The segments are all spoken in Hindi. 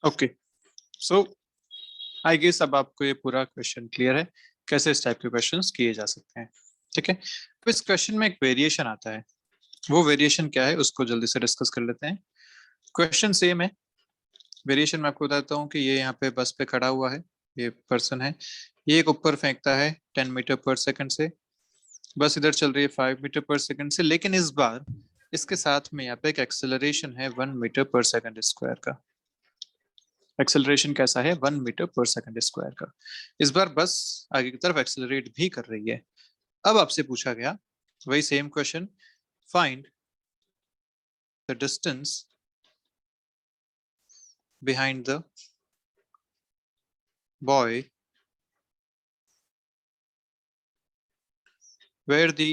ओके, सो आई गेस अब आपको ये पूरा क्वेश्चन क्लियर है कैसे इस टाइप के क्वेश्चंस किए जा सकते हैं। ठीक है, तो इस क्वेश्चन में एक वेरिएशन आता है, वो वेरिएशन क्या है उसको जल्दी से डिस्कस कर लेते हैं। क्वेश्चन सेम है, वेरिएशन मैं आपको बताता हूँ कि ये यहाँ पे बस पे खड़ा हुआ है, ये पर्सन है, ये एक ऊपर फेंकता है 10 मीटर पर सेकंड से, बस इधर चल रही है 5 मीटर पर सेकंड से, लेकिन इस बार इसके साथ में यहाँ पे एक एक्सेलरेशन है 1 मीटर पर सेकंड स्क्वायर का। एक्सेलरेशन कैसा है? 1 मीटर पर सेकंड स्क्वायर का। इस बार बस आगे की तरफ एक्सेलरेट भी कर रही है। अब आपसे पूछा गया वही same question, find the distance behind the boy where the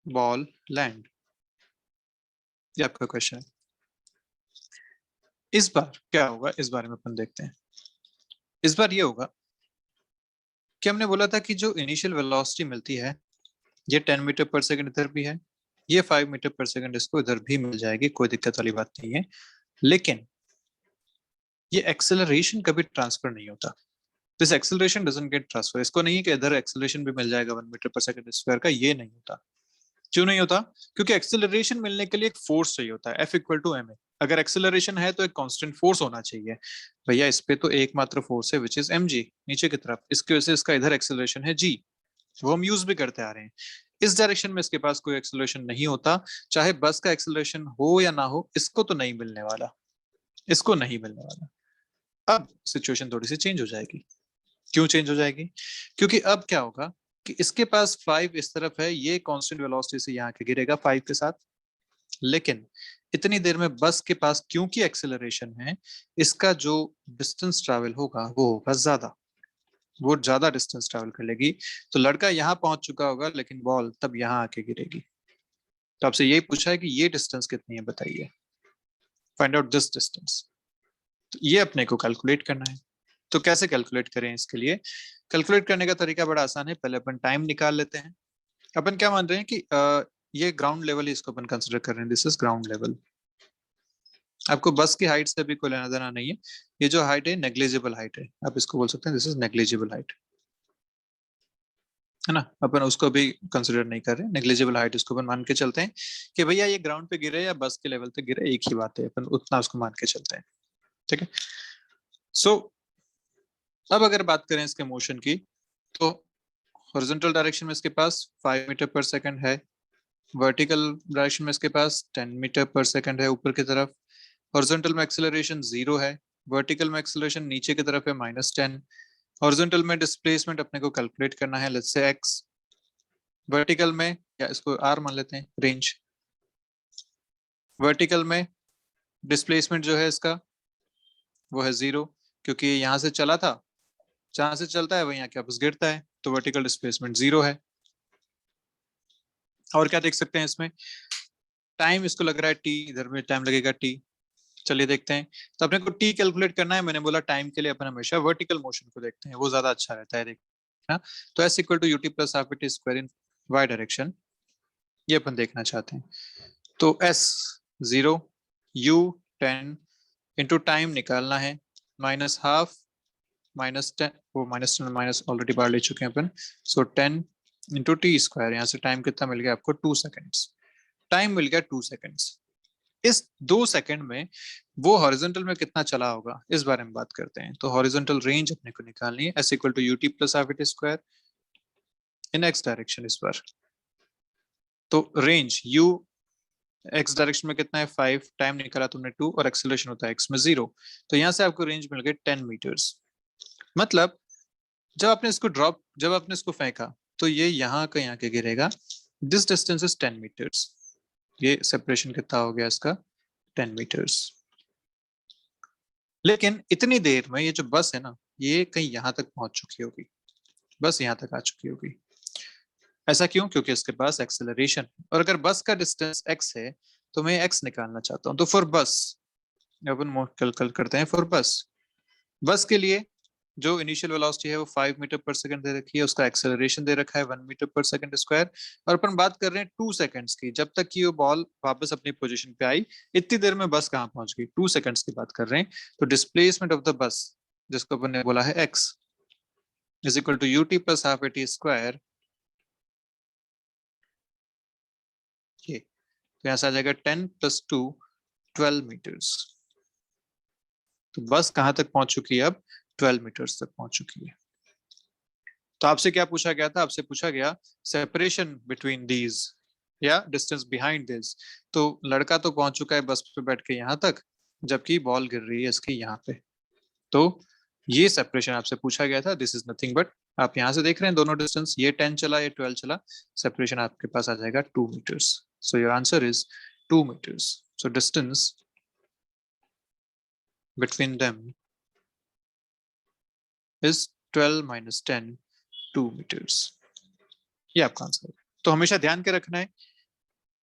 ball land। ये आपका क्वेश्चन है। इस बार क्या होगा इस बारे में अपन देखते हैं। इस बार ये होगा कि हमने बोला था कि जो इनिशियल वेलोसिटी मिलती है ये 10 मीटर पर सेकंड इधर भी है, ये 5 मीटर पर सेकंड इसको इधर भी मिल जाएगी, कोई दिक्कत वाली बात नहीं है, लेकिन ये एक्सेलरेशन कभी ट्रांसफर नहीं होता। This acceleration doesn't get transfer. इसको नहीं कि इधर एक्सेलरेशन भी मिल जाएगा 1 मीटर पर सेकंड स्क्वायर का, ये नहीं होता। क्यों नहीं होता? क्योंकि एक्सेलरेशन मिलने के लिए एक फोर्स चाहिए होता है, F इक्वल टू ma। अगर एक्सेलरेशन है तो एक कांस्टेंट फोर्स होना चाहिए। भैया इस पे तो एकमात्र फोर्स है विच इज mg, नीचे की तरफ, इसकी वजह से इसका इधर एक्सेलरेशन है g, वो हम यूज भी करते आ रहे हैं। इस डायरेक्शन में इसके पास कोई एक्सेलरेशन नहीं होता, चाहे बस का एक्सेलरेशन हो या ना हो, इसको तो नहीं मिलने वाला, इसको नहीं मिलने वाला। अब सिचुएशन थोड़ी सी चेंज हो जाएगी। क्यों चेंज हो जाएगी? क्योंकि अब क्या होगा कि इसके पास 5 इस तरफ है, ये कांस्टेंट वेलोसिटी से यहाँ के गिरेगा 5 के साथ, लेकिन इतनी देर में बस के पास क्योंकि एक्सेलरेशन है, इसका जो डिस्टेंस ट्रैवल होगा वो होगा ज्यादा, वो ज्यादा डिस्टेंस ट्रैवल कर लेगी। तो लड़का यहाँ पहुंच चुका होगा लेकिन बॉल तब यहाँ आके गिरेगी। तो आपसे यही पूछा है कि ये डिस्टेंस कितनी है बताइए, फाइंड आउट दिस डिस्टेंस। तो ये अपने को कैलकुलेट करना है। तो कैसे कैलकुलेट करें? इसके लिए कैलकुलेट करने का तरीका बड़ा आसान है। पहले अपन टाइम निकाल लेते हैं। अपन क्या मान रहे हैं कि ये ग्राउंड लेवल, इसको अपन कंसिडर कर रहे हैं, दिस इज ग्राउंड लेवल। आपको बस की हाइट से भी कोई लेना देना नहीं है, ये जो हाइट है नेग्लिजिबल हाइट है, आप इसको बोल सकते हैं दिस इज नेग्लिजिबल हाइट, है ना। अपन उसको भी कंसिडर नहीं कर रहे, नेग्लिजिबल हाइट इसको अपन मान के चलते हैं कि भैया ये ग्राउंड पे गिरे या बस के लेवल पे गिरे एक ही बात है, अपन उतना उसको मान के चलते हैं। ठीक है, सो अब अगर बात करें इसके मोशन की, तो हॉरिजॉन्टल डायरेक्शन में इसके पास 5 मीटर पर सेकंड है, वर्टिकल डायरेक्शन में इसके पास 10 मीटर पर सेकंड है ऊपर की तरफ, हॉरिजॉन्टल में एक्सेलरेशन 0 है, वर्टिकल में एक्सेलरेशन नीचे की तरफ है -10, हॉरिजॉन्टल में डिस्प्लेसमेंट अपने को कैलकुलेट करना है, लेट्स से x, वर्टिकल में या इसको r मान लेते हैं, रेंज, वर्टिकल में डिस्प्लेसमेंट जो है इसका वो है 0, क्योंकि यहाँ से चला था, जहां से चलता है वहीं आके वापस गिरता है, तो वर्टिकल डिस्प्लेसमेंट 0 है। और क्या देख सकते हैं इसमें? टाइम इसको लग रहा है t, इधर में टाइम लगेगा t। चलिए देखते हैं। तो अपने को t कैलकुलेट करना है, मैंने बोला टाइम के लिए अपन हमेशा वर्टिकल मोशन को देखते हैं, वो ज्यादा अच्छा रहता है देखना। तो s equal to ut plus half t square in y direction, ये अपन देखना चाहते हैं। तो s 0, u 10 इंटू टाइम निकालना है, माइनस हाफ -10, वो -10 माइनस ऑलरेडी बाहर ले चुके हैं अपन, सो 10 इंटू टी स्क्वायर, यहाँ से टाइम कितना मिल गया आपको? 2 सेकेंड्स। टाइम मिल गया 2 सेकेंड्स। इस 2 सेकंड में वो हॉरिजॉन्टल में कितना चला होगा इस बारे में बात करते हैं। तो हॉरिजॉन्टल रेंज अपने को निकालनी है, s equal to ut plus half t square in x direction इस बार। तो रेंज u x डायरेक्शन में कितना है 5, टाइम निकाला तुमने 2, और एक्सेलरेशन होता है x में 0, तो यहाँ से आपको रेंज मिल गई 10 मीटर्स। मतलब जब आपने इसको फेंका तो ये यहाँ का यहाँ के गिरेगा, दिस डिस्टेंस इज 10 मीटर्स। ये सेपरेशन कितना हो गया इसका? 10 मीटर्स। लेकिन इतनी देर में ये जो बस है ना, ये कहीं यहां तक पहुंच चुकी होगी, बस यहां तक आ चुकी होगी। ऐसा क्यों? क्योंकि इसके पास एक्सेलरेशन, और अगर बस का डिस्टेंस x है तो मैं x निकालना चाहता हूं। तो फॉर बस अपन कल करते हैं, फॉर बस के लिए जो इनिशियल वेलोसिटी है वो 5 मीटर पर सेकंड दे रखी है, उसका एक्सेलरेशन दे रखा है 1 मीटर पर सेकंड स्क्वायर, और अपन बात कर रहे हैं 2 सेकंड्स की, जब तक कि वो बॉल वापस अपनी पोजीशन पे आई इतनी देर में बस कहाँ पहुंच गई, 2 सेकंड्स की बात कर रहे हैं। तो डिस्प्लेसमेंट ऑफ द बस, जिसको अपन ने बोला है x is equal to ut plus half at square, ये तो यहाँ से आ जाएगा 10 प्लस 2 12 मीटर्स। तो बस कहां तक पहुंच चुकी है अब, 12 मीटर्स तक पहुंच चुकी है। तो आपसे क्या पूछा गया था, आपसे पूछा गया सेपरेशन बिटवीन दीज या डिस्टेंस बिहाइंड दिस। तो लड़का तो पहुंच चुका है बस पे बैठ के यहाँ तक, जबकि बॉल गिर रही है इसके यहाँ पे। तो ये सेपरेशन आपसे पूछा गया था, दिस इज नथिंग बट, आप यहाँ से देख रहे हैं दोनों डिस्टेंस, ये 10 चला ये 12 चला, सेपरेशन आपके पास आ जाएगा 2 metres. So your answer is 2 metres. So distance between them is 12 minus 10, 2 metres. ये आपका आंसर है। तो हमेशा ध्यान के रखना है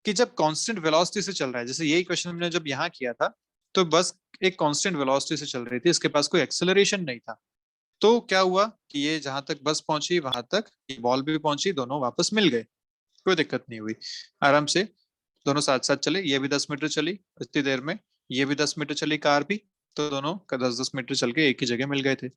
कि जब कांस्टेंट वेलोसिटी से चल रहा है, जैसे यही क्वेश्चन हमने जब यहाँ किया था, तो बस एक कांस्टेंट वेलोसिटी से चल रही थी, इसके पास कोई एक्सेलरेशन नहीं था। तो क्या हुआ कि ये जहां तक बस पहुंची वहां तक बॉल भी पहुंची, दोनों वापस मिल गए, कोई दिक्कत नहीं हुई, आराम से दोनों साथ साथ चले। ये भी 10 मीटर चली इतनी देर में, ये भी 10 मीटर चली कार भी, तो दोनों का 10-10 मीटर चल के एक ही जगह मिल गए थे।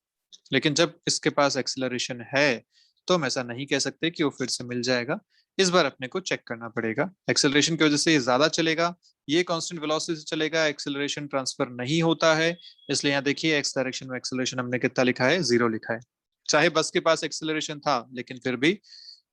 लेकिन जब इसके पास एक्सेलरेशन है तो हम ऐसा नहीं कह सकते कि वो फिर से मिल जाएगा। इस बार अपने को चेक करना पड़ेगा, एक्सेलरेशन की वजह से ये ज्यादा चलेगा, ये कांस्टेंट वेलोसिटी से चलेगा, एक्सेलरेशन ट्रांसफर नहीं होता है। इसलिए यहाँ देखिए एक्स डायरेक्शन में एक्सेलरेशन हमने कितना लिखा है, 0 लिखा है। चाहे बस के पास एक्सेलरेशन था लेकिन फिर भी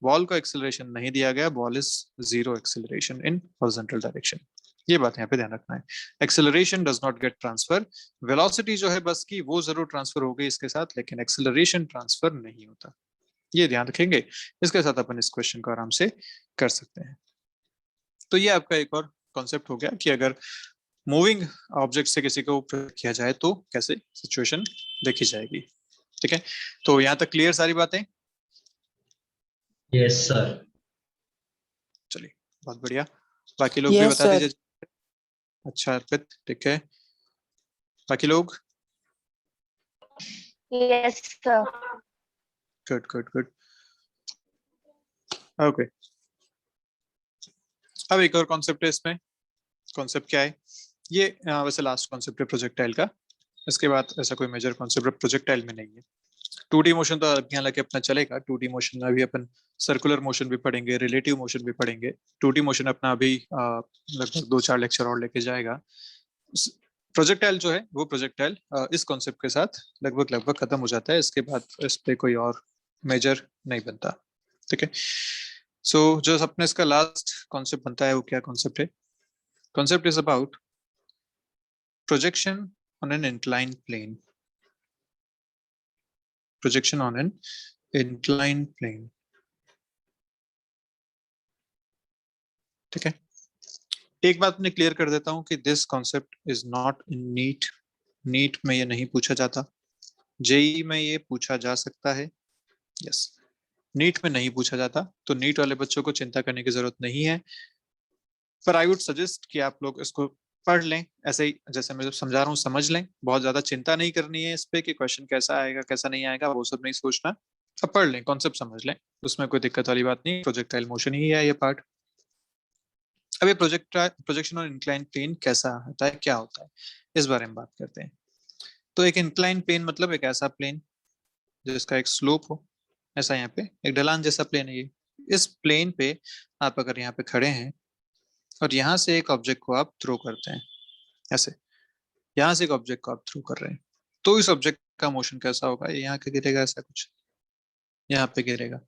बॉल को एक्सेलरेशन नहीं दिया गया, ball is 0 acceleration in horizontal direction. ये बात यहाँ पे ध्यान रखना है, acceleration does not gate transfer. Velocity जो है बस की वो जरूर ट्रांसफर हो गई इसके साथ, लेकिन एक्सेलरेशन ट्रांसफर नहीं होता, ये ध्यान रखेंगे। इसके साथ अपन इस क्वेश्चन को आराम से कर सकते हैं। तो ये आपका एक और कॉन्सेप्ट हो गया कि अगर मूविंग ऑब्जेक्ट से किसी को किया जाए तो कैसे सिचुएशन देखी जाएगी। ठीक है, तो यहाँ तक क्लियर सारी बातें? Yes sir. चलिए बहुत बढ़िया, बाकी लोग भी यस बता सर। दीजिए। अच्छा अर्पित, ठीक है, बाकी लोग? Yes sir. Good good good, okay. अब एक और कॉन्सेप्ट है इसमें, कॉन्सेप्ट क्या है ये, वैसे लास्ट कॉन्सेप्ट है प्रोजेक्टाइल का, इसके बाद ऐसा कोई मेजर कॉन्सेप्ट प्रोजेक्टाइल में नहीं है। 2D मोशन तो अभी हालांकि अपना चलेगा, 2D मोशन में अभी अपन सर्कुलर मोशन भी पढ़ेंगे, रिलेटिव मोशन भी पढ़ेंगे। 2D मोशन अपना अभी लगभग 2-4 लेक्चर और लेके जाएगा। प्रोजेक्टाइल जो है वो प्रोजेक्टाइल इस कॉन्सेप्ट के साथ लगभग लगभग खत्म हो जाता है, इसके बाद इस पे कोई और मेजर नहीं बनता। ठीक है, सो जो अपने इसका लास्ट कॉन्सेप्ट बनता है वो क्या कॉन्सेप्ट है? Concept is about projection on an inclined plane, projection on an inclined plane। ठीक है, एक बात मैं क्लियर कर देता हूं कि this concept is not in NEET, NEET में ये नहीं पूछा जाता, जेई में ये पूछा जा सकता है, यस, नीट में नहीं पूछा जाता, तो नीट वाले बच्चों को चिंता करने की जरूरत नहीं है। पर आई वुड सजेस्ट कि आप लोग इसको पढ़ लें, ऐसे ही जैसे मैं जब समझा रहा हूँ समझ लें, बहुत ज्यादा चिंता नहीं करनी है इस पे कि क्वेश्चन कैसा आएगा कैसा नहीं आएगा, वो सब नहीं सोचना। अब पढ़ लें, कॉन्सेप्ट समझ लें, उसमें कोई दिक्कत वाली बात नहीं, प्रोजेक्टाइल मोशन ही है ये पार्ट। अब ये प्रोजेक्शन और इंक्लाइन प्लेन कैसा होता है, क्या होता है, इस बारे में बात करते हैं। तो एक इंक्लाइन प्लेन मतलब एक ऐसा प्लेन जिसका एक स्लोप हो, ऐसा यहाँ पे एक ढलान जैसा प्लेन है ये। इस प्लेन पे आप अगर यहाँ पे खड़े हैं और यहाँ से एक ऑब्जेक्ट को आप थ्रो करते हैं, ऐसे यहाँ से एक ऑब्जेक्ट को आप थ्रो कर रहे हैं, तो इस ऑब्जेक्ट का मोशन कैसा होगा, ये यहाँ के गिरेगा, ऐसा कुछ यहाँ पे गिरेगा।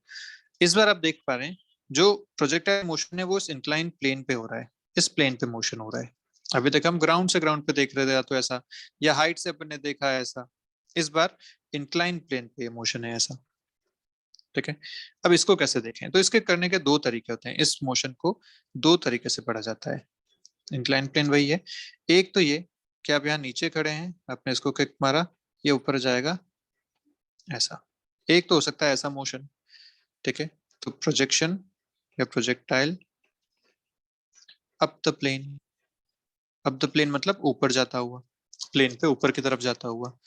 इस बार आप देख पा रहे हैं जो प्रोजेक्टाइल मोशन है वो इस इंक्लाइन प्लेन पे हो रहा है, इस प्लेन पे मोशन हो रहा है। अभी तक हम ग्राउंड से ग्राउंड पे देख रहे थे, या तो ऐसा, या हाइट से अपन ने देखा है ऐसा, इस बार इंक्लाइन प्लेन पे मोशन है ऐसा। ठीक है, अब इसको कैसे देखें, तो इसके करने के दो तरीके होते हैं, इस मोशन को दो तरीके से पढ़ा जाता है। इंक्लाइन प्लेन वही है, एक तो ये कि आप यहाँ नीचे खड़े हैं, आपने इसको किक मारा, ये ऊपर जाएगा ऐसा, एक तो हो सकता है ऐसा मोशन। ठीक है, तो प्रोजेक्शन या projectile up the plane, up the plane मतलब ऊपर जाता हुआ, प्लेन पे ऊपर की तरफ जाता हुआ।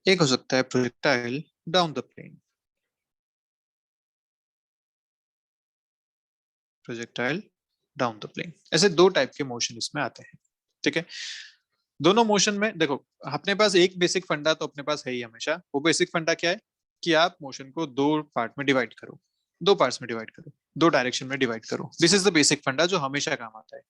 एक हो सकता है projectile down the plane, projectile down the plane. ऐसे दो टाइप के मोशन इसमें आते हैं, ठीक है। दोनों मोशन में देखो, अपने पास एक बेसिक फंडा तो अपने पास है ही हमेशा। वो बेसिक फंडा क्या है कि आप मोशन को दो पार्ट में डिवाइड करो, दो पार्ट्स में डिवाइड करो, दो डायरेक्शन में डिवाइड करो। दिस इज द बेसिक फंडा जो हमेशा काम आता है।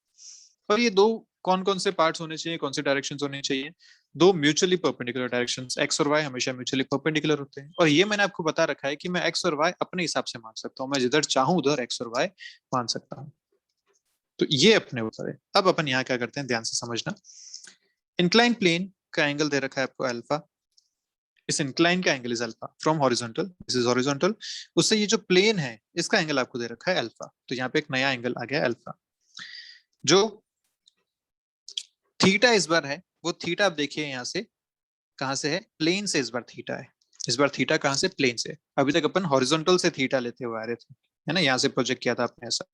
और ये दो कौन कौन से पार्ट्स होने चाहिए, कौन से डायरेक्शंस होने चाहिए? दो म्यूचुअली परपेंडिकुलर डायरेक्शंस, एक्स और वाई हमेशा म्यूचुअली परपेंडिकुलर होते हैं। और ये मैंने आपको बता रखा है कि मैं एक्स और वाई अपने हिसाब से मान सकता हूँ, मैं जिधर चाहूं उधर एक्स और वाई मान सकता हूँ। तो ये अपने ऊपर है। अब अपन यहाँ क्या करते हैं, ध्यान से समझना। इंक्लाइन प्लेन का एंगल दे रखा है आपको अल्फा। इस इंक्लाइन का angle is alpha from horizontal, this is horizontal. उससे ये जो प्लेन है इसका एंगल आपको दे रखा है अल्फा। तो यहाँ पे एक नया एंगल आ गया अल्फा। जो थीटा इस बार है, वो थीटा आप देखिए यहाँ से कहां से है, प्लेन से इस बार थीटा है। इस बार थीटा कहां से, प्लेन से। अभी तक अपन हॉरिजॉन्टल से थीटा लेते हुए आ रहे थे, है ना, यहाँ से प्रोजेक्ट किया था आपने ऐसा।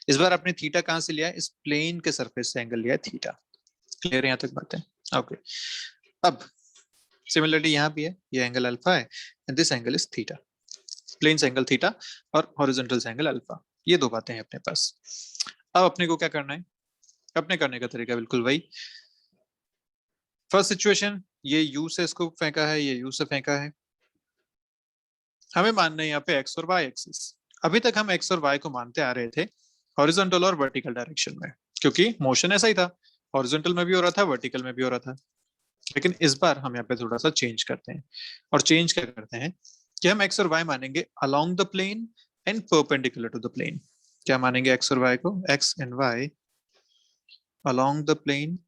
इस बार आपने थीटा कहां से लिया है, इस प्लेन के सरफेस से एंगल लिया है थीटा। क्लियर है यहाँ तक बातें? ओके। अब सिमिलरली यहाँ भी है, ये एंगल अल्फा है and this angle is theta. Plane से एंगल थीटा और हॉरिजॉन्टल से एंगल अल्फा, ये दो बातें हैं अपने पास। अब अपने को क्या करना है, अपने करने का तरीका बिल्कुल वही। फर्स्ट सिचुएशन, ये यू से इसको फेंका है, ये यू से फेंका है। हमें मानना है यहाँ पे एक्स और वाई एक्सिस। अभी तक हम एक्स और वाई को मानते आ रहे थे हॉरिजॉन्टल और वर्टिकल डायरेक्शन में, क्योंकि मोशन ऐसा ही था, हॉरिजॉन्टल में भी हो रहा था, वर्टिकल में भी हो रहा था। लेकिन इस बार हम यहाँ पे थोड़ा सा चेंज करते हैं। और चेंज क्या करते हैं कि हम एक्स और वाई मानेंगे along the plane and perpendicular to the plane. क्या मानेंगे एक्स और वाई को, X and Y along the plane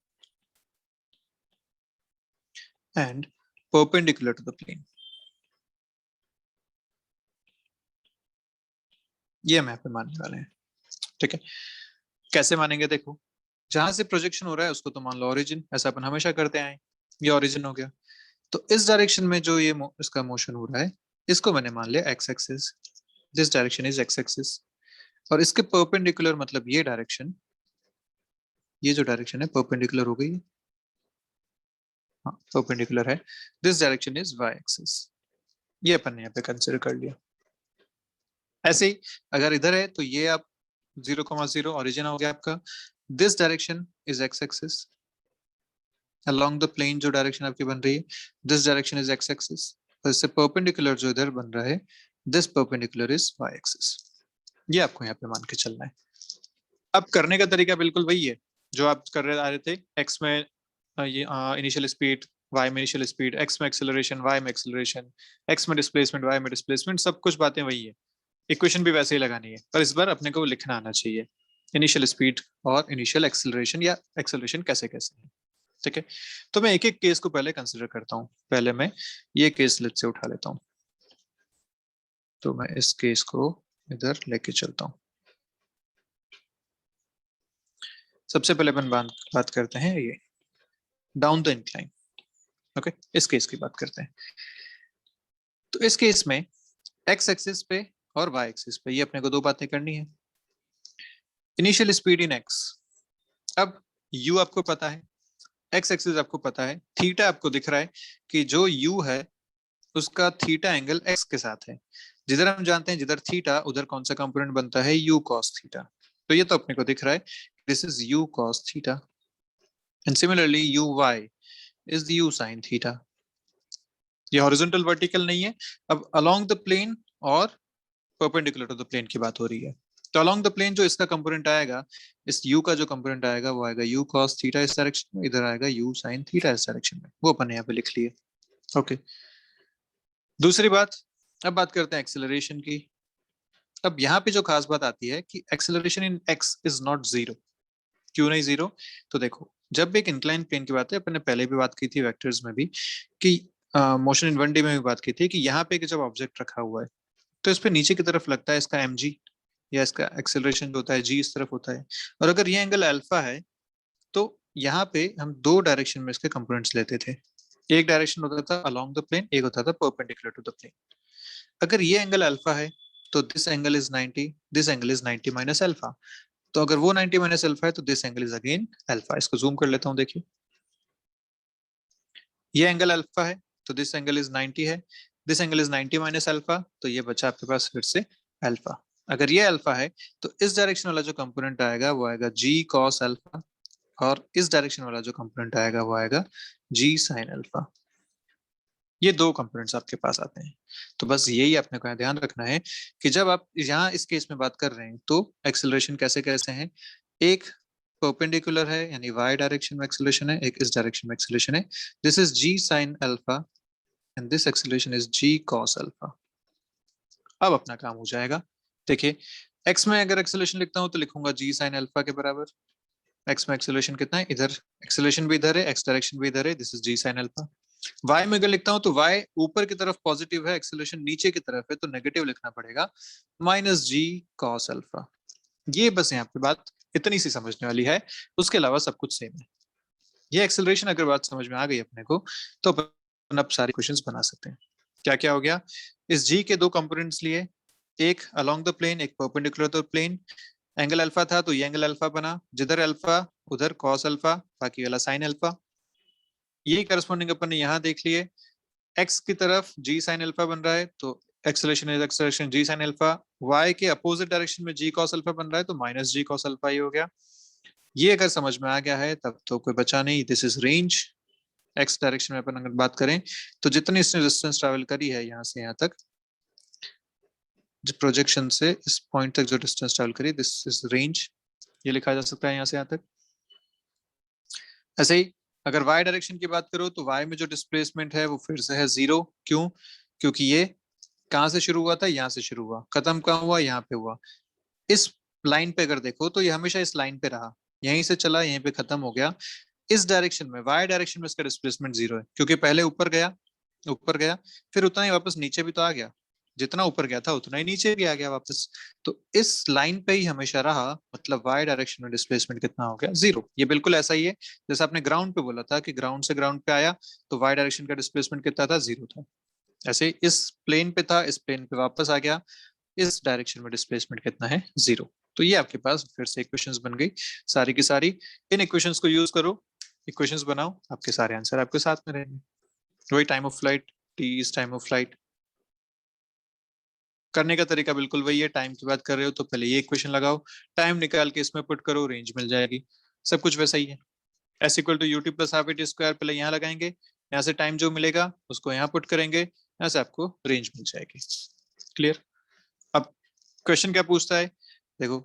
and perpendicular to the plane. ये हम यहाँ पे मानने वाले हैं, ठीक है। कैसे मानेंगे, देखो, जहां से प्रोजेक्शन हो रहा है उसको तो मान लो ओरिजिन, ऐसा अपन हमेशा करते आए। ये ओरिजिन हो गया। तो इस डायरेक्शन में जो ये इसका मोशन हो रहा है, इसको मैंने मान लिया x axis. This direction is X axis. और इसके परपेंडिकुलर मतलब ये डायरेक्शन, ये जो डायरेक्शन है परपेंडिकुलर हो गई। हाँ, परपेंडिकुलर है। This direction is Y axis. ये अपन ने यहाँ पे कंसिडर कर लिया। ऐसे ही अगर इधर है तो ये आप 0,0 ओरिजिन हो गया आपका। This direction is X axis along the plane, जो डायरेक्शन आपकी बन रही है, this direction is X axis. और इससे परपेंडिकुलर जो इधर बन रहा है, this perpendicular is Y axis. ये आपको यहाँ पे मान के चलना है। अब करने का तरीका बिल्कुल वही है जो आप कर रहे आ रहे थे। एक्स में ये इनिशियल स्पीड, वाई में इनिशियल स्पीड, एक्स में एक्सेलरेशन, वाई में एक्सेलरेशन, एक्स में डिस्प्लेसमेंट, वाई में डिस्प्लेसमेंट, सब कुछ बातें वही है। इक्वेशन भी वैसे ही लगानी है, पर इस बार अपने को लिखना आना चाहिए इनिशियल स्पीड और इनिशियल एक्सेलरेशन या एक्सेलरेशन कैसे कैसे है, ठीक है। तो मैं एक एक केस को पहले कंसिडर करता हूँ। पहले मैं ये केस लिस्ट से उठा लेता हूँ। तो मैं इस केस को इधर लेके चलता हूँ। सबसे पहले अपन बात करते हैं ये डाउन द इंक्लाइन। ओके, इस केस की बात करते हैं। तो इस केस में एक्स एक्सिस पे और वाई एक्सिस पे ये अपने को दो बातें करनी है। Initial speed in x. अब यू आपको पता है, एक्स एक्सिस आपको पता है, थीटा आपको दिख रहा है कि जो यू है उसका थीटा एंगल एक्स के साथ है। जिधर हम जानते हैं जिधर थीटा उधर कौन सा कंपोनेंट बनता है, यू कॉस थीटा। तो ये तो अपने को दिख रहा है, this is U cos theta and similarly U Y is U sine theta. ये हॉरिजॉन्टल वर्टिकल नहीं है। अब अलोंग द प्लेन और परपेंडिकुलर टू द प्लेन की बात हो रही है। तो अलोंग द प्लेन जो इसका कंपोनेंट आएगा, इस u का जो कंपोनेंट आएगा वो आएगा u cos थीटा इस डायरेक्शन में, इधर आएगा u sin थीटा इस डायरेक्शन में। वो अपन यहाँ पे लिख लिए। ओके, दूसरी बात, अब बात करते हैं एक्सेलरेशन की। अब यहाँ पे जो खास बात आती है कि acceleration in x is not zero. क्यों नहीं जीरो? तो देखो, जब एक इंक्लाइन प्लेन की बात है, अपन ने पहले भी बात की थी वेक्टर्स में भी कि मोशन इन 1D में भी बात की थी कि यहाँ पे जब ऑब्जेक्ट रखा हुआ है तो इस पे नीचे की तरफ लगता है इसका mg, या इसका एक्सेलरेशन जो होता है g इस तरफ होता है। और अगर ये एंगल अल्फा है तो यहाँ पे हम दो डायरेक्शन में इसके कंपोनेंट्स लेते थे। एक डायरेक्शन होता था अलोंग द प्लेन, एक होता था परपेंडिकुलर टू द प्लेन। अगर ये एंगल अल्फा है तो this angle is 90, this angle is 90 minus alpha. तो अगर वो 90 माइनस अल्फा है तो this angle is again alpha. इसको जूम कर लेता हूँ, देखिए ये एंगल अल्फा है तो दिस एंगल इज 90 है, this angle is 90 minus alpha, तो ये बचा आपके पास फिर से अल्फा। अगर ये अल्फा है तो इस डायरेक्शन वाला जो कंपोनेंट आएगा वो आएगा जी कॉस अल्फा, और इस डायरेक्शन वाला जो कंपोनेंट आएगा वो आएगा जी साइन अल्फा। ये दो कंपोनेंट्स आपके पास आते हैं। तो बस यही आपने को ध्यान रखना है कि जब आप यहाँ इस केस में बात कर रहे हैं तो एक्सेलरेशन कैसे कैसे हैं, एक परपेंडिकुलर है यानी y डायरेक्शन में एक्सेलरेशन है, एक इस डायरेक्शन में एक्सेलरेशन है। This is g sin alpha and this acceleration is g cos alpha. अब अपना काम हो जाएगा। देखिए x में अगर एक्सेलरेशन लिखता हूं तो लिखूंगा g sin अल्फा के बराबर। x में एक्सेलरेशन कितना है, इधर एक्सेलरेशन भी इधर है, x डायरेक्शन भी इधर है, this is g sin alpha. y में अगर लिखता हूं तो y ऊपर की तरफ पॉजिटिव है, एक्सेलरेशन नीचे की तरफ है, तो नेगेटिव लिखना पड़ेगा, माइनस जी कॉस अल्फा। ये बस यहाँ पे बात इतनी सी समझने वाली है, उसके अलावा सब कुछ सेम है। ये एक्सेलरेशन अगर बात समझ में आ गई अपने को तो अपन अब सारे क्वेश्चंस बना सकते हैं। क्या क्या हो गया, इस जी के दो कंपोनेंट्स लिए, एक अलोंग द प्लेन एक perpendicular the plane, angle alpha था तो ये एंगल अल्फा बना, जिधर अल्फा उधर कॉस अल्फा, बाकी वाला साइन अल्फा। ये करस्पॉन्डिंग अपन ने यहाँ देख लिए, एक्स की तरफ जी साइन अल्फा बन रहा है तो acceleration is acceleration G sine alpha, Y के अपोजिट डायरेक्शन में जी कॉस अल्फा बन रहा है तो माइनस जी कॉस अल्फा ही हो गया। ये अगर समझ में आ गया है तब तो कोई बचा नहीं, this is range. X direction में अपन अगर बात करें तो जितनी इसने डिस्टेंस ट्रैवल करी है यहाँ से यहाँ तक, प्रोजेक्शन से इस पॉइंट तक जो डिस्टेंस ट्रैवल करी, दिस इज रेंज। ये लिखा जा सकता है यहाँ से यहाँ तक। ऐसे ही अगर y डायरेक्शन की बात करो तो y में जो डिस्प्लेसमेंट है वो फिर से है 0। क्यों, क्योंकि ये कहाँ से शुरू हुआ था, यहाँ से शुरू हुआ, खत्म कहाँ हुआ, यहाँ पे हुआ। इस लाइन पे अगर देखो तो ये हमेशा इस लाइन पे रहा, यहीं से चला यहीं पे खत्म हो गया। इस डायरेक्शन में y डायरेक्शन में इसका डिस्प्लेसमेंट 0 है, क्योंकि पहले ऊपर गया फिर उतना ही वापस नीचे भी तो आ गया, जितना ऊपर गया था उतना ही नीचे भी आ गया वापस। तो इस लाइन पे ही हमेशा रहा, मतलब y डायरेक्शन में डिस्प्लेसमेंट कितना हो गया, 0। ये बिल्कुल ऐसा ही है जैसे आपने ग्राउंड पे बोला था कि ग्राउंड से ग्राउंड पे आया तो y डायरेक्शन का डिस्प्लेसमेंट कितना था, 0 था। ऐसे ही इस प्लेन पे था, इस प्लेन पे वापस आ गया, इस डायरेक्शन में डिस्प्लेसमेंट कितना है, 0। तो ये आपके पास फिर से इक्वेशंस बन गई सारी की सारी। इन इक्वेशंस को यूज करो, इक्वेशंस बनाओ, आपके सारे आंसर आपके साथ में रहेंगे। वही time of flight, T is time of flight. करने का तरीका बिल्कुल वही है, टाइम की बात कर रहे हो तो पहले ये इक्वेशन लगाओ, टाइम निकाल के इसमें पुट करो, रेंज मिल जाएगी। सब कुछ वैसा ही है। S equal to U T plus half T square पहले यहाँ लगाएंगे, यहाँ से टाइम जो मिलेगा उसको यहाँ पुट करेंगे, यहाँ से आपको रेंज मिल जाएगी। क्लियर। अब क्वेश्चन क्या पूछता है, देखो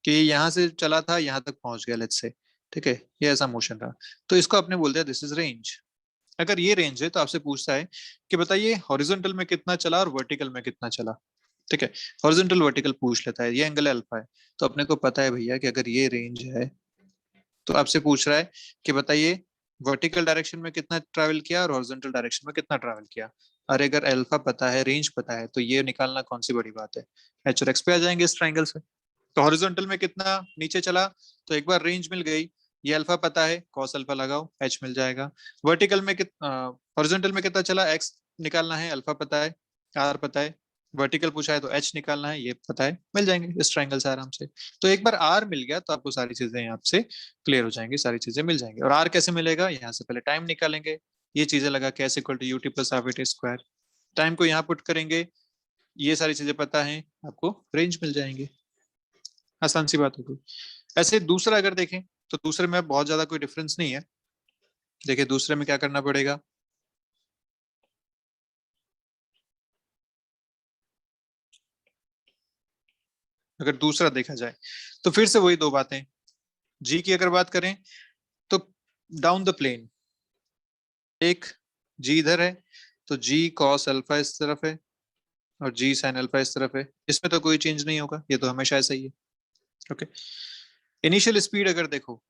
कि यहाँ से चला था यहाँ तक पहुंच गया लेट्स से, ठीक है, ये ऐसा मोशन रहा, तो इसको आपने बोल दिया दिस इज रेंज। अगर ये रेंज है तो आपसे पूछता है कि बताइए हॉरिजॉन्टल में कितना चला और वर्टिकल में कितना चला। ठीक है, हॉरिजॉन्टल वर्टिकल पूछ लेता है, ये एंगल अल्फा है, तो अपने को पता है भैया कि अगर ये रेंज है तो आपसे पूछ रहा है कि बताइए वर्टिकल डायरेक्शन में कितना ट्रैवल किया और हॉरिजॉन्टल डायरेक्शन में कितना ट्रैवल किया। अरे अगर अल्फा पता है, रेंज पता है, तो ये निकालना कौन सी बड़ी बात है, एच और एक्स पे आ जाएंगे इस ट्राइंगल से। तो हॉरिजॉन्टल में कितना नीचे चला, तो एक बार रेंज मिल गई, ये अल्फा पता है, कॉस अल्फा लगाओ, एच मिल जाएगा। वर्टिकल में कितना, हॉरिजॉन्टल में कितना चला, एक्स निकालना है, अल्फा पता है, आर पता है, वर्टिकल पूछा है तो एच निकालना है, ये पता है, मिल जाएंगे इस ट्राइंगल से आराम से। तो एक बार आर मिल गया तो आपको सारी चीजें यहाँ से क्लियर हो जाएंगी, सारी चीजें मिल जाएंगी। और आर कैसे मिलेगा, यहाँ से पहले टाइम निकालेंगे, ये चीजें लगा के S equal to U T plus half T square, time को यहाँ पुट करेंगे, ये सारी चीजें पता है, आपको रेंज मिल जाएंगे। आसान सी बात होगी। ऐसे दूसरा अगर देखें तो दूसरे में बहुत ज्यादा कोई डिफरेंस नहीं है। देखिए दूसरे में क्या करना पड़ेगा, अगर दूसरा देखा जाए तो फिर से वही दो बातें। जी की अगर बात करें तो डाउन द प्लेन एक जी इधर है, तो जी कॉस अल्फा इस तरफ है और जी साइन अल्फा इस तरफ है, इसमें तो कोई चेंज नहीं होगा, ये तो हमेशा ऐसा ही है। ओके, इनिशियल स्पीड अगर देखो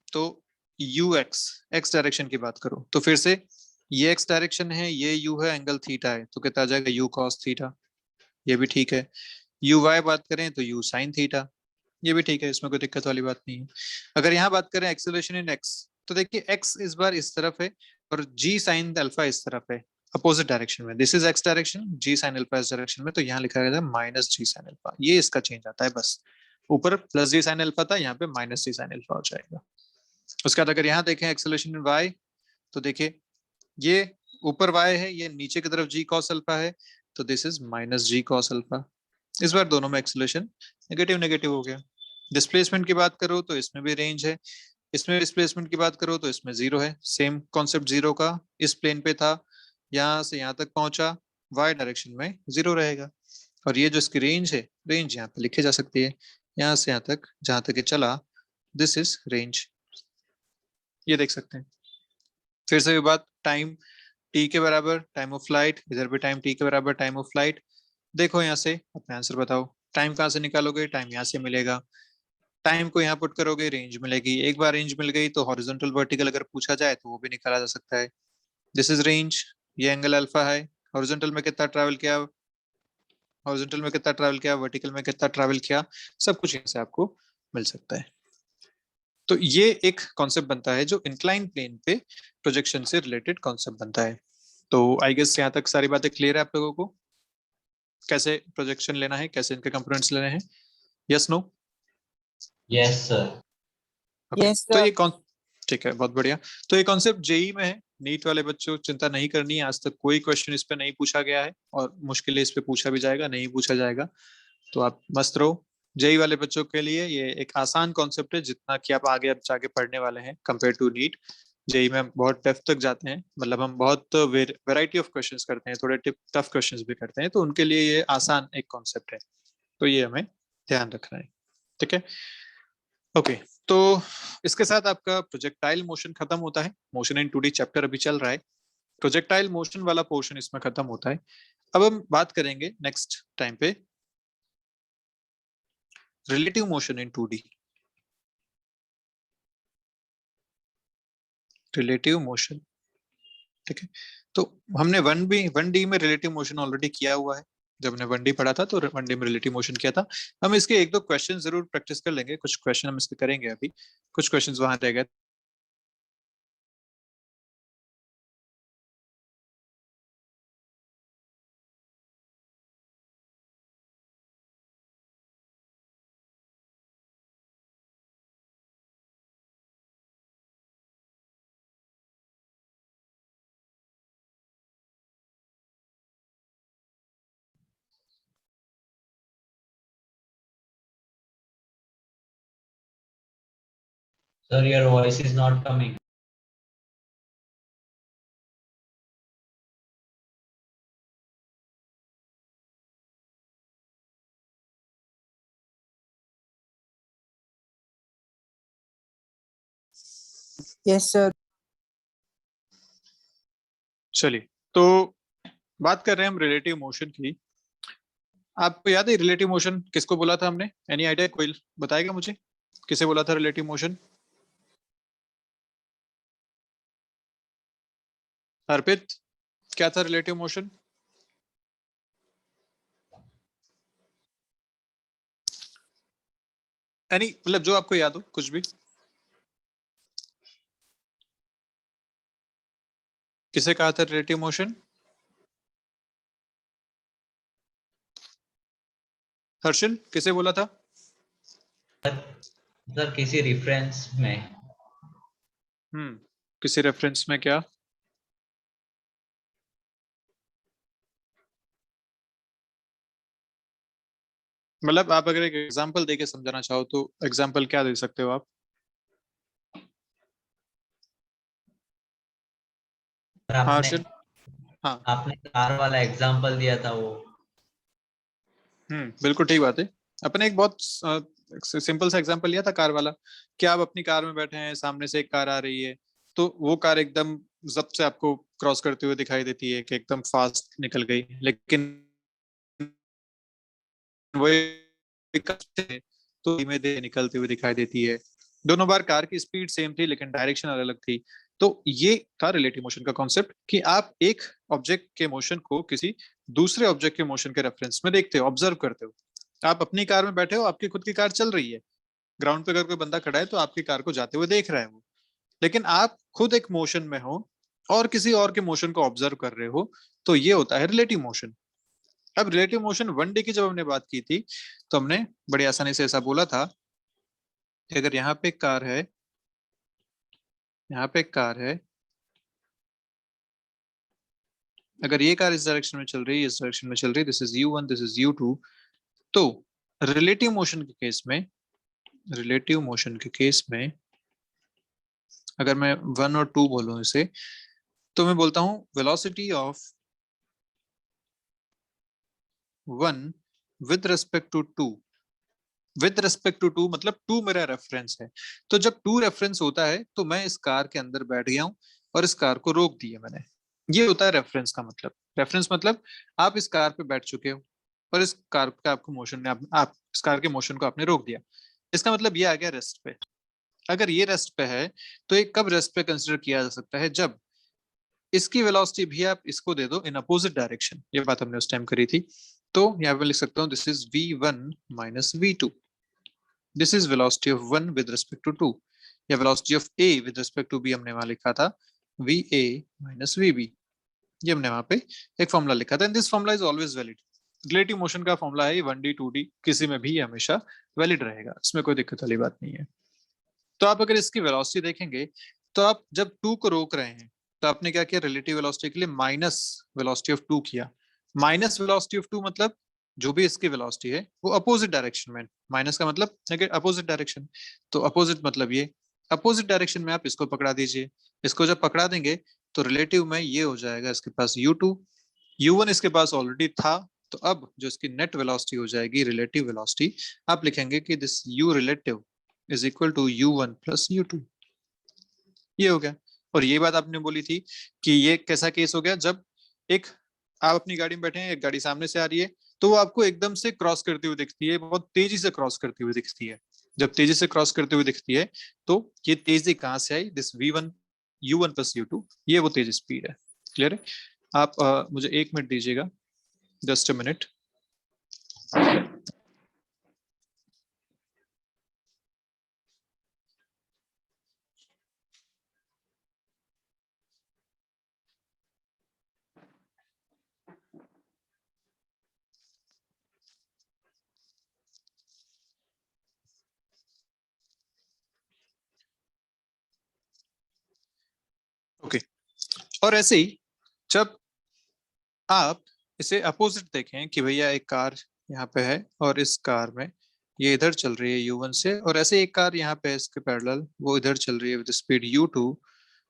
तो यू एक्स, एक्स डायरेक्शन की बात करो तो फिर से ये एक्स डायरेक्शन है, ये यू है, एंगल थीटा है, तो कितना आ जाएगा यू कॉस थीटा, ये भी ठीक है। यू वाई बात करें तो यू साइन थीटा, ये भी ठीक है, इसमें कोई दिक्कत वाली बात नहीं है। अगर यहाँ बात करें एक्सेलरेशन इन एक्स, तो देखिए एक्स इस बार इस तरफ है और जी साइन अल्फा इस तरफ है, अपोजिट डायरेक्शन में, this is X direction, G sine alpha इस डायरेक्शन में, तो यहाँ लिखा गया था माइनस जी साइन अल्फा, ये इसका चेंज आता है बस। ऊपर प्लस जी साइन अल्फा था, यहाँ पे माइनस जी साइन अल्फा हो जाएगा। उसके बाद अगर यहाँ देखें एक्सेलरेशन इन वाई, तो देखिए ये ऊपर y है, ये नीचे की तरफ g cos अल्फा है, तो this is minus g cos alpha. इस बार दोनों में एक्सेलरेशन नेगेटिव नेगेटिव हो गया। डिस्प्लेसमेंट की बात करो तो इसमें भी रेंज है, इसमें डिस्प्लेसमेंट की बात करो तो इसमें जीरो है, सेम कॉन्सेप्ट जीरो का, इस प्लेन पे था, यहाँ से यहाँ तक पहुंचा, y डायरेक्शन में जीरो रहेगा। और ये जो इसकी रेंज है, रेंज यहाँ पे लिखी जा सकती है, यहाँ से यहाँ तक जहां तक ये चला, दिस इज रेंज, ये देख सकते हैं। फिर से बात, टाइम टी के बराबर टाइम ऑफ फ्लाइट, इधर भी टाइम टी के बराबर टाइम ऑफ फ्लाइट। देखो यहाँ से अपना आंसर बताओ, टाइम कहाँ से निकालोगे, टाइम यहाँ से मिलेगा, टाइम को यहाँ पुट करोगे, रेंज मिलेगी, एक बार रेंज मिल गई तो हॉरिजॉन्टल वर्टिकल अगर पूछा जाए तो वो भी निकाला जा सकता है। दिस इज रेंज, ये एंगल अल्फा है, हॉरिजॉन्टल में कितना ट्रैवल किया, हॉरिजॉन्टल में कितना ट्रैवल किया, वर्टिकल में कितना ट्रैवल किया, सब कुछ यहाँ से आपको मिल सकता है। तो ये एक कॉन्सेप्ट बनता है जो इंक्लाइन प्लेन पे प्रोजेक्शन से रिलेटेड कॉन्सेप्ट बनता है। तो आई गेस यहाँ तक सारी बातें क्लियर है आप लोगों को, कैसे प्रोजेक्शन लेना है, कैसे इनके कंपोनेंट्स लेने हैं, yes no? Yes sir. Okay, yes तो सर। ये कौन, ठीक है, बहुत बढ़िया। तो ये कॉन्सेप्ट जेई में है, नीट वाले बच्चों चिंता नहीं करनी है, आज तक कोई क्वेश्चन इस पे नहीं पूछा गया है और मुश्किल इस पे पूछा भी जाएगा, नहीं पूछा जाएगा, तो आप मस्त रहो। जेई वाले बच्चों के लिए ये एक आसान कॉन्सेप्ट है, जितना कि आप आगे अब जाके पढ़ने वाले हैं कंपेयर टू नीट। जेई में हम बहुत डेप्थ तक जाते हैं, मतलब हम बहुत वैरायटी ऑफ क्वेश्चंस करते हैं, थोड़े टफ क्वेश्चंस भी करते हैं, तो उनके लिए ये आसान एक कॉन्सेप्ट है, तो ये हमें ध्यान रखना है, ठीक है। ओके, तो इसके साथ आपका प्रोजेक्टाइल मोशन खत्म होता है, मोशन इन 2D चैप्टर अभी चल रहा है, प्रोजेक्टाइल मोशन वाला पोर्शन इसमें खत्म होता है। अब हम बात करेंगे नेक्स्ट टाइम पे relative motion in 2D, relative motion, ठीक है। तो हमने 1D में रिलेटिव मोशन ऑलरेडी किया हुआ है, जब हमने 1D पढ़ा था तो 1D में रिलेटिव मोशन किया था। हम इसके एक दो क्वेश्चन जरूर प्रैक्टिस कर लेंगे, कुछ क्वेश्चन हम इसके करेंगे अभी, कुछ क्वेश्चंस वहां रह गए। Sir, your voice is not coming. Yes sir. चलिए, तो बात कर रहे हैं हम रिलेटिव मोशन की। आपको याद है रिलेटिव मोशन किसको बोला था हमने, एनी आइडिया, कोई बताएगा मुझे किसे बोला था रिलेटिव मोशन? अर्पित, क्या था रिलेटिव मोशन? एनी, मतलब जो आपको याद हो कुछ भी, किसे कहा था रिलेटिव मोशन? हर्षल, किसे बोला था? सर किसी रेफरेंस में। किसी रेफरेंस में क्या? मतलब आप अगर एक एग्जांपल देके समझाना चाहो तो एग्जांपल क्या दे सकते हो आप? सर हाँ आपने हर्षल, हाँ। आपने कार वाला एग्जांपल दिया था वो। बिल्कुल ठीक बात है। अपने एक बहुत सिंपल सा एग्जांपल लिया था कार वाला, कि आप अपनी कार में बैठे हैं, सामने से एक कार आ रही है, तो वो कार एकदम जब्त से आपको क्रॉस करते हुए दिखाई देती है कि एकदम फास्ट निकल गई, लेकिन वही कार से तो धीमे धीमे निकलते हुए दिखाई देती है। दोनों बार कार की स्पीड सेम थी लेकिन डायरेक्शन अलग अलग थी। तो ये था रिलेटिव मोशन का कॉन्सेप्ट, कि आप एक ऑब्जेक्ट के मोशन को किसी दूसरे ऑब्जेक्ट के मोशन के रेफरेंस में देखते हो, ऑब्जर्व करते हो। आप अपनी कार में बैठे हो, आपकी खुद की कार चल रही है, ग्राउंड पे अगर कोई बंदा खड़ा है तो आपकी कार को जाते हुए देख रहा है वो, लेकिन आप खुद एक मोशन में हो और किसी और के मोशन को ऑब्जर्व कर रहे हो, तो ये होता है रिलेटिव मोशन। अब रिलेटिव मोशन 1D की जब हमने बात की थी तो हमने बड़ी आसानी से ऐसा बोला था कि अगर यहाँ पे एक कार है, यहाँ पे एक कार है, अगर ये कार इस डायरेक्शन में चल रही है, इस डायरेक्शन में चल रही है, this is u1, this is u2, तो रिलेटिव मोशन के केस में, रिलेटिव मोशन के केस में अगर मैं 1 और 2 बोलूं इसे, तो मैं बोलता हूं velocity of 1 with respect to 2, with respect to 2 मतलब 2 मेरा रेफरेंस है। तो जब 2 रेफरेंस होता है तो मैं इस कार के अंदर बैठ गया हूं और इस कार को रोक दिया मैंने। ये होता है रेफरेंस का मतलब। रेफरेंस मतलब आप इस कार पे बैठ चुके हो और इस कार का आपको मोशन ने आप इस कार के मोशन को आपने रोक दिया। इसका मतलब ये आ गया रेस्ट पे। अगर ये रेस्ट पे है तो ये कब रेस्ट पे कंसिडर किया जा सकता है, जब इसकी वेलोसिटी भी आप इसको दे दो इन अपोजिट डायरेक्शन। ये बात हमने उस टाइम करी थी। तो यहाँ पे लिख सकता हूँ this is v1 minus v2। This is velocity of 1 with respect to 2, या velocity of a with respect to b हमने वहां लिखा था va माइनस vb। ये हमने वहां पे एक फॉर्मूला लिखा था, and this formula is always valid. Relative motion का फॉर्मूला है 1d 2d, किसी में भी हमेशा वैलिड रहेगा, इसमें कोई दिक्कत वाली बात नहीं है। तो आप अगर इसकी वेलोसिटी देखेंगे तो आप जब 2 को रोक रहे हैं तो आपने क्या किया, रिलेटिव वेलोसिटी के लिए माइनस वेलोसिटी ऑफ 2 किया। माइनस वेलोसिटी ऑफ 2 मतलब जो भी इसकी वेलोसिटी है वो अपोजिट डायरेक्शन में, माइनस का मतलब अपोजिट डायरेक्शन। तो अपोजिट मतलब ये अपोजिट डायरेक्शन में आप इसको पकड़ा दीजिए। इसको जब पकड़ा देंगे तो रिलेटिव में ये हो जाएगा इसके पास u2, u1 इसके पास ऑलरेडी था। तो अब जो इसकी नेट वेलोसिटी हो जाएगी रिलेटिव वेलोसिटी, आप लिखेंगे कि this u relative is equal to u1 plus u2। ये हो गया। और ये बात आपने बोली थी कि ये कैसा केस हो गया, जब एक आप अपनी गाड़ी में बैठे हैं, एक गाड़ी सामने से आ रही है, तो वो आपको एकदम से क्रॉस करती हुई दिखती है, बहुत तेजी से क्रॉस करती हुई दिखती है। जब तेजी से क्रॉस करती हुई दिखती है तो ये तेजी कहाँ से आई, this v1 u1 plus u2, ये वो तेज स्पीड है। क्लियर है? आप मुझे 1 मिनट दीजिएगा, जस्ट अ मिनट। ओके, और ऐसे ही जब आप इसे अपोजिट देखें कि भैया एक कार यहाँ पे है और इस कार में ये इधर चल रही है u1 से, और ऐसे एक कार यहाँ पे है इसके पैरेलल, वो इधर चल रही है with speed u2,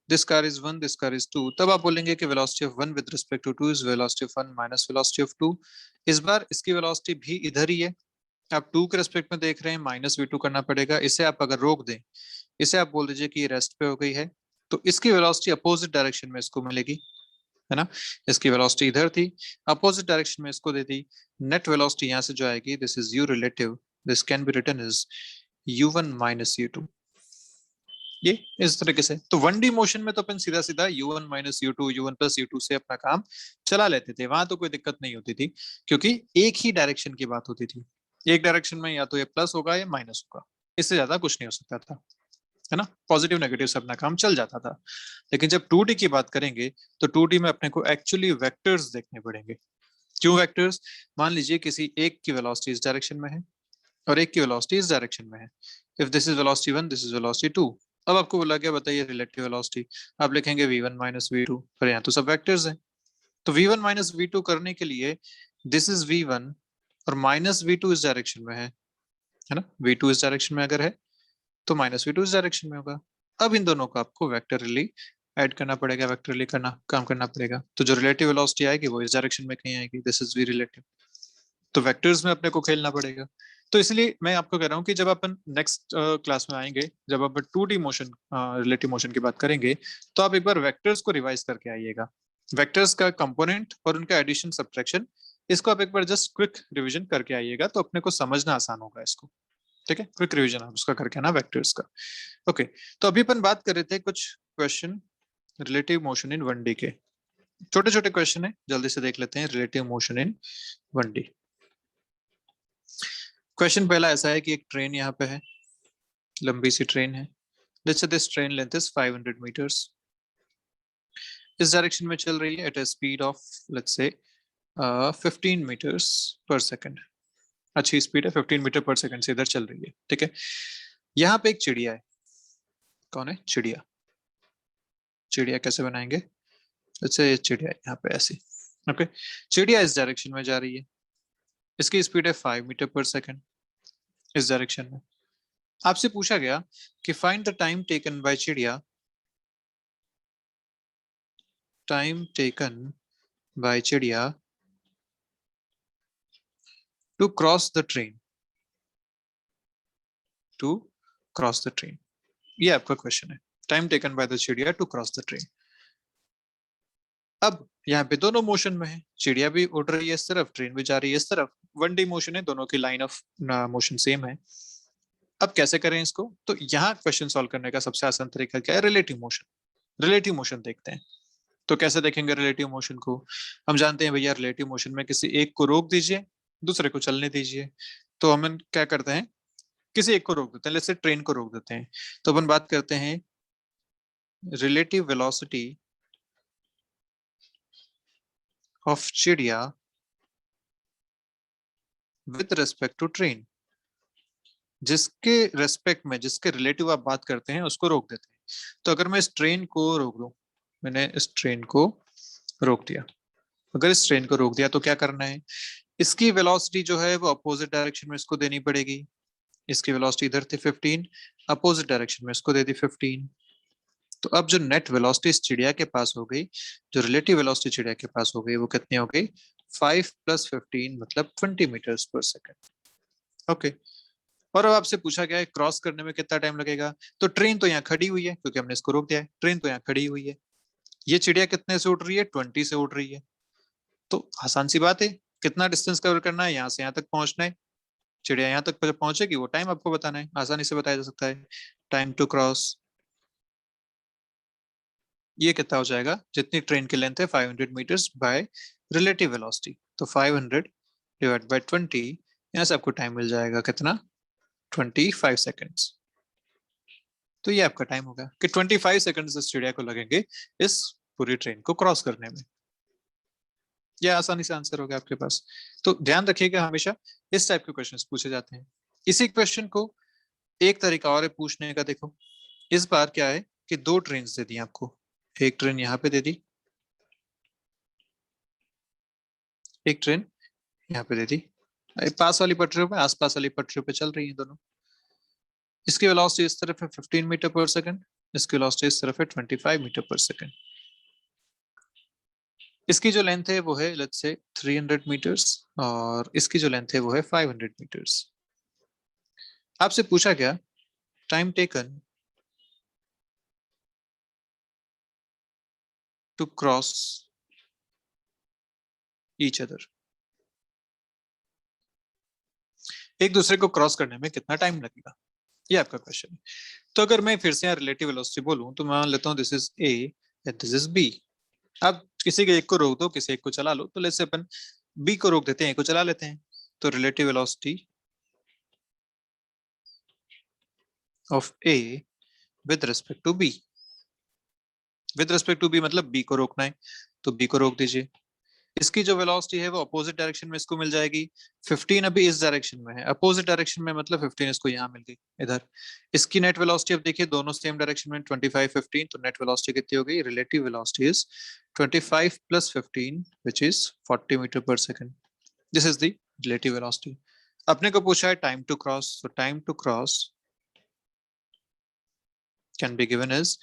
this car is 1, this car is 2, तब आप बोलेंगे कि velocity of 1 with respect to 2 is velocity of 1 minus velocity of 2। इस बार इसकी वेलोसिटी भी इधर ही है, आप 2 के रेस्पेक्ट में देख रहे हैं, माइनस v2 करना पड़ेगा। इसे आप अगर रोक दें, इसे आप बोल दीजिए कि ये रेस्ट पे हो गई है, तो इसकी वेलोसिटी अपोजिट डायरेक्शन में इसको मिलेगी, है ना। इसकी वेलोसिटी इधर थी, अपोजिट डायरेक्शन में इसको दे दी। नेट वेलोसिटी यहाँ से जो आएगी, this is u relative, this can be written is u1 minus u2। ये इस तरीके से। तो 1D मोशन में तो अपन सीधा सीधा u1 minus u2, u1 plus u2 से अपना काम चला लेते थे, वहां तो कोई दिक्कत नहीं होती थी, क्योंकि एक ही डायरेक्शन की बात होती थी। एक डायरेक्शन में या तो ये प्लस होगा या माइनस होगा, इससे ज्यादा कुछ नहीं हो सकता था, है ना। पॉजिटिव नेगेटिव से अपना काम चल जाता था। लेकिन जब 2D की बात करेंगे तो 2D में अपने को एक्चुअली वेक्टर्स देखने पड़ेंगे। क्यों वेक्टर्स? मान लीजिए किसी एक की वेलोसिटी इस डायरेक्शन में है और एक की वेलोसिटी इस डायरेक्शन में है। If this is velocity 1, this is velocity 2। अब आपको बोला गया बताइए रिलेटिव वेलोसिटी, आप लिखेंगे v1 माइनस v2, पर यहाँ तो सब वेक्टर्स हैं। तो v1 माइनस v2 करने के लिए दिस इज v1 और माइनस v2 इस डायरेक्शन में है ना। v2 इस डायरेक्शन में अगर है तो माइनस v2 इस डायरेक्शन में होगा। अब इन दोनों को आपको वेक्टरली ऐड करना पड़ेगा, वेक्टरली करना काम करना पड़ेगा। तो जो रिलेटिव वेलोसिटी आएगी वो इस डायरेक्शन में कहीं आएगी, दिस इज v रिलेटिव। तो वेक्टर्स में अपने को खेलना पड़ेगा। तो इसलिए मैं आपको कह रहा हूँ कि जब अपन नेक्स्ट क्लास में आएंगे, जब अपन 2D मोशन रिलेटिव मोशन की बात करेंगे, तो आप एक बार वेक्टर्स को रिवाइज करके आइएगा। वेक्टर्स का कंपोनेंट और उनका एडिशन सब्ट्रैक्शन, इसको आप एक बार जस्ट क्विक रिवीजन करके आइएगा, तो अपने को समझना आसान होगा इसको। ठीक है, क्विक रिवीजन आप उसका करके आना वेक्टर्स का। ओके, तो अभी अपन बात कर रहे थे कुछ question relative motion in 1D के। छोटे छोटे क्वेश्चन है, जल्दी से देख लेते हैं relative motion in 1D। Question पहला ऐसा है कि एक ट्रेन यहाँ पे है, लंबी सी ट्रेन है। Let's say this train length is 500 metres, इस डायरेक्शन में चल रही है at a speed of let's say 15 metres पर सेकंड। अच्छी स्पीड है, 15 मीटर पर सेकंड से इधर चल रही है। ठीक है, यहाँ पे एक चिड़िया है। कौन है? चिड़िया। चिड़िया कैसे बनाएंगे? लेट्स से चिड़िया यहाँ पे ऐसी, ओके, चिड़िया इस डायरेक्शन में जा रही है, इसकी स्पीड है 5 मीटर पर सेकंड इस डायरेक्शन में। आपसे पूछा गया कि find the time taken by चिड़िया, टाइम टेकन बाय चिड़िया to cross the train, to cross the train. ये आपका क्वेश्चन है, टाइम टेकन बाय द चिड़िया टू क्रॉस द ट्रेन। अब यहाँ पे दोनों मोशन में है, चिड़िया भी उड़ रही है इस तरफ, ट्रेन भी जा रही है इस तरफ, 1D मोशन है, दोनों की लाइन ऑफ मोशन सेम है। अब कैसे करें इसको? तो यहाँ क्वेश्चन सॉल्व करने का सबसे आसान तरीका क्या है? Relative motion. रिलेटिव मोशन देखते हैं। तो कैसे देखेंगे रिलेटिव मोशन को? हम जानते हैं भैया रिलेटिव मोशन में किसी एक को रोक दीजिए, दूसरे को चलने दीजिए। तो हम क्या करते हैं, किसी एक को रोक देते हैं, जैसे ट्रेन को रोक देते हैं। तो अपन बात करते हैं रिलेटिव वेलोसिटी ऑफ चिड़िया विद रिस्पेक्ट टू ट्रेन। जिसके रेस्पेक्ट में, जिसके रिलेटिव आप बात करते हैं उसको रोक देते हैं। तो अगर मैं इस ट्रेन को रोक दूं, मैंने इस ट्रेन को रोक दिया, अगर इस ट्रेन को रोक दिया तो क्या करना है, इसकी वेलोसिटी जो है वो अपोजिट डायरेक्शन में इसको देनी पड़ेगी। इसकी वेलोसिटी इधर थी 15, अपोजिट डायरेक्शन में इसको दे दी 15। तो अब जो नेट वेलोसिटी इस चिड़िया के पास हो गई, जो रिलेटिव वेलोसिटी चिड़िया के पास हो गई, वो कितनी हो गई? 5 + 15 मतलब 20 मीटर्स पर सेकंड। ओके, और अब आपसे पूछा गया है क्रॉस करने में कितना टाइम लगेगा। तो ट्रेन तो यहाँ खड़ी हुई है क्योंकि हमने इसको रोक दिया है, ट्रेन तो यहाँ खड़ी हुई है। ये चिड़िया कितने से उड़ रही है? 20 से उड़ रही है। तो आसान सी बात है, कितना डिस्टेंस कवर करना है, यहाँ से यहाँ तक पहुंचना है। चिड़िया यहाँ तक जब पहुंचेगी वो टाइम आपको बताना है, आसानी से बताया जा सकता है। टाइम टू क्रॉस ये कितना हो जाएगा? जितनी ट्रेन की लेंथ है 500 मीटर्स बाय रिलेटिव वेलोसिटी, तो 500 डिवाइड बाय 20, यहाँ से आपको टाइम मिल जाएगा कितना? 25 सेकेंड्स। तो ये आपका टाइम होगा कि 25 सेकंड इस चिड़िया को लगेंगे इस पूरी ट्रेन को क्रॉस करने में। यह आसानी से आंसर होगा आपके पास। तो ध्यान रखिएगा, हमेशा इस टाइप के क्वेश्चंस पूछे जाते हैं। इसी क्वेश्चन को एक तरीका और है पूछने का। देखो इस बार क्या है कि दो ट्रेन दे दी आपको, एक ट्रेन यहाँ पे दे दी, एक ट्रेन यहाँ पे दे दी। पास वाली पटरियों पे, आसपास वाली पटरियों पे चल रही है दोनों। इसकी वेलोसिटी इस तरफ है 15 मीटर पर सेकंड, इसकी वेलोसिटी इस तरफ है 25 मीटर पर सेकंड। इसकी जो लेंथ है वो है लेट्स से 300 मीटर्स और इसकी जो लेंथ है वो है 500 मीटर्स। आपसे पूछा गया time taken to cross each other, एक दूसरे को क्रॉस करने में कितना टाइम लगेगा, ये आपका क्वेश्चन है। तो अगर मैं फिर से यहाँ रिलेटिव वेलोसिटी बोलूं तो मैं मान लेता हूँ this is A and this is B. अब किसी के एक को रोक दो, किसी एक को चला लो, तो लेट्स से अपन बी को रोक देते हैं, ए को चला लेते हैं। तो relative velocity of A with respect to B, with respect to B मतलब बी को रोकना है, तो बी को रोक दीजिए। इसकी जो वेलोसिटी है वो अपोजिट डायरेक्शन में इसको मिल जाएगी। 15 अभी इस डायरेक्शन में है, अपोजिट डायरेक्शन में मतलब 15 इसको यहाँ मिल गई इधर। इसकी नेट वेलोसिटी अब देखिए दोनों सेम डायरेक्शन में 25 15, तो नेट वेलोसिटी कितनी हो गई? Relative velocity is 25 + 15 which is 40 metre per second. This is the relative velocity. अपने को पूछा है time to cross, so time to cross can be given as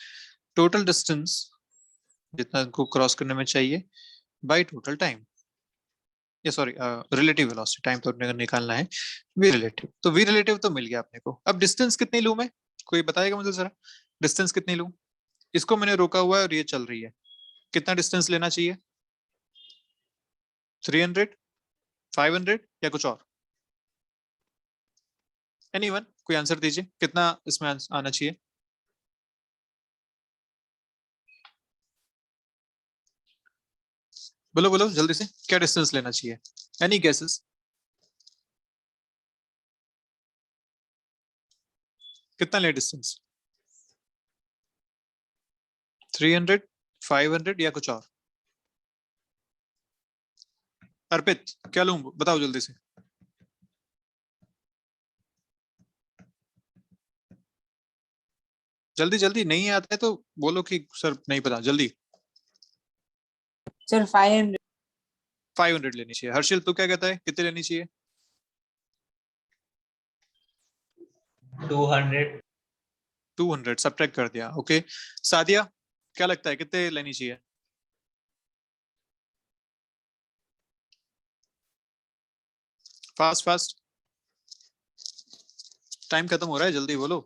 total distance जितना इनको क्रॉस करने में चाहिए बाय टोटल टाइम, ये सॉरी रिलेटिव वेलोसिटी, टाइम तो निकालना है, वी रिलेटिव। तो वी रिलेटिव तो मिल गया अपने को। अब डिस्टेंस कितनी लूं मैं, कोई बताएगा मुझे जरा, डिस्टेंस कितनी लूं? इसको मैंने रोका हुआ है और ये चल रही है, कितना डिस्टेंस लेना चाहिए? 300, 500 या कुछ और? एनीवन कोई आंसर दीजिए, कितना इसमें आना चाहिए? बोलो बोलो जल्दी से, क्या डिस्टेंस लेना चाहिए? Any guesses? कितना ले डिस्टेंस? 300, 500 या कुछ और? अर्पित क्या लूं, बताओ जल्दी से। जल्दी जल्दी, नहीं आता है तो बोलो कि सर नहीं पता, जल्दी। सर 500। 500 लेनी चाहिए। हर्षिल तू क्या कहता है, कितनी लेनी चाहिए? 200। 200 सब्ट्रैक्ट कर दिया। ओके सादिया क्या लगता है कितने लेनी चाहिए? फास्ट फास्ट, टाइम खत्म हो रहा है, जल्दी बोलो।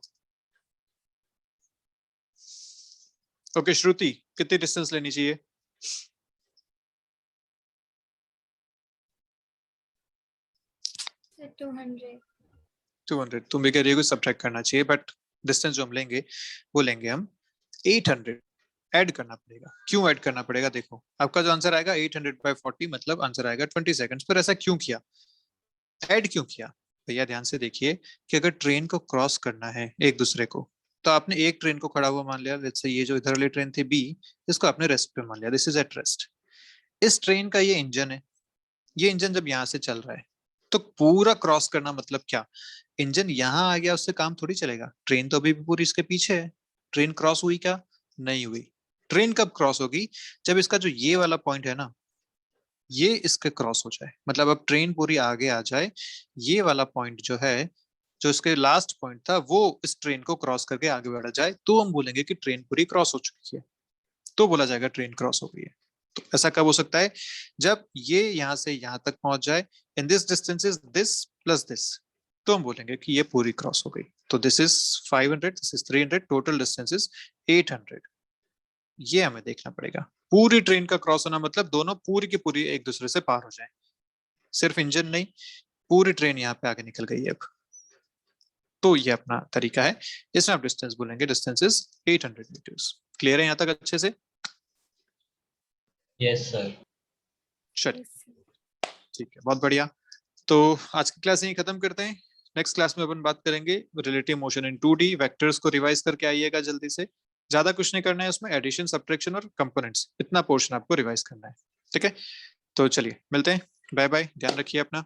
ओके श्रुति कितनी डिस्टेंस लेनी चाहिए? 200। 200 तुम भी कह रही हो सब्ट्रैक्ट करना चाहिए, बट डिस्टेंस जो हम लेंगे वो लेंगे हम 800। ऐड करना पड़ेगा। क्यों ऐड करना पड़ेगा? देखो आपका जो आंसर आएगा 800/40 मतलब आंसर आएगा 20 सेकंड्स पर। ऐसा क्यों किया, ऐड क्यों किया? भैया ध्यान से देखिए कि अगर ट्रेन को क्रॉस करना है एक दूसरे को, तो आपने एक ट्रेन को खड़ा हुआ मान लिया, लेट्स से ये जो इधर वाली ट्रेन थी बी, इसको आपने रेस्ट पे मान लिया, दिस इज एट रेस्ट। इस ट्रेन का ये इंजन है, ये इंजन जब यहाँ से चल रहा है तो पूरा क्रॉस करना मतलब क्या? इंजन यहाँ आ गया उससे काम थोड़ी चलेगा, ट्रेन तो अभी भी पूरी इसके पीछे है। ट्रेन क्रॉस हुई क्या? नहीं हुई। ट्रेन कब क्रॉस होगी? जब इसका जो ये वाला पॉइंट है ना, ये इसके क्रॉस हो जाए, मतलब अब ट्रेन पूरी आगे आ जाए, ये वाला पॉइंट जो है, जो इसके लास्ट पॉइंट था, वो इस ट्रेन को क्रॉस करके आगे बढ़ा जाए, तो हम बोलेंगे कि ट्रेन पूरी क्रॉस हो चुकी है, तो बोला जाएगा ट्रेन क्रॉस हो गई है। तो ऐसा कब हो सकता है? जब ये यहां से यहां तक पहुंच जाए, in this distance is this plus this, तो हम बोलेंगे कि ये पूरी क्रॉस हो गई। तो this is 500, this is 300, total distance is 800। ये हमें देखना पड़ेगा। पूरी ट्रेन का क्रॉस होना मतलब दोनों पूरी की पूरी एक दूसरे से पार हो जाए, सिर्फ इंजन नहीं, पूरी ट्रेन यहाँ पे आगे निकल गई है अब। तो ये अपना तरीका है, इसमें आप डिस्टेंस बोलेंगे, डिस्टेंस इज 800 मीटर्स। क्लियर है यहाँ तक अच्छे से? Yes sir. चलिए ठीक है, बहुत बढ़िया। तो आज की क्लास यही खत्म करते हैं। नेक्स्ट क्लास में अपन बात करेंगे relative motion in 2D। Vectors को रिवाइज करके आइएगा जल्दी से, ज्यादा कुछ नहीं करना है उसमें, एडिशन सब्ट्रैक्शन और कंपोनेंट्स, इतना पोर्शन आपको रिवाइज करना है। ठीक है, तो चलिए मिलते हैं, बाय बाय, ध्यान रखिए अपना।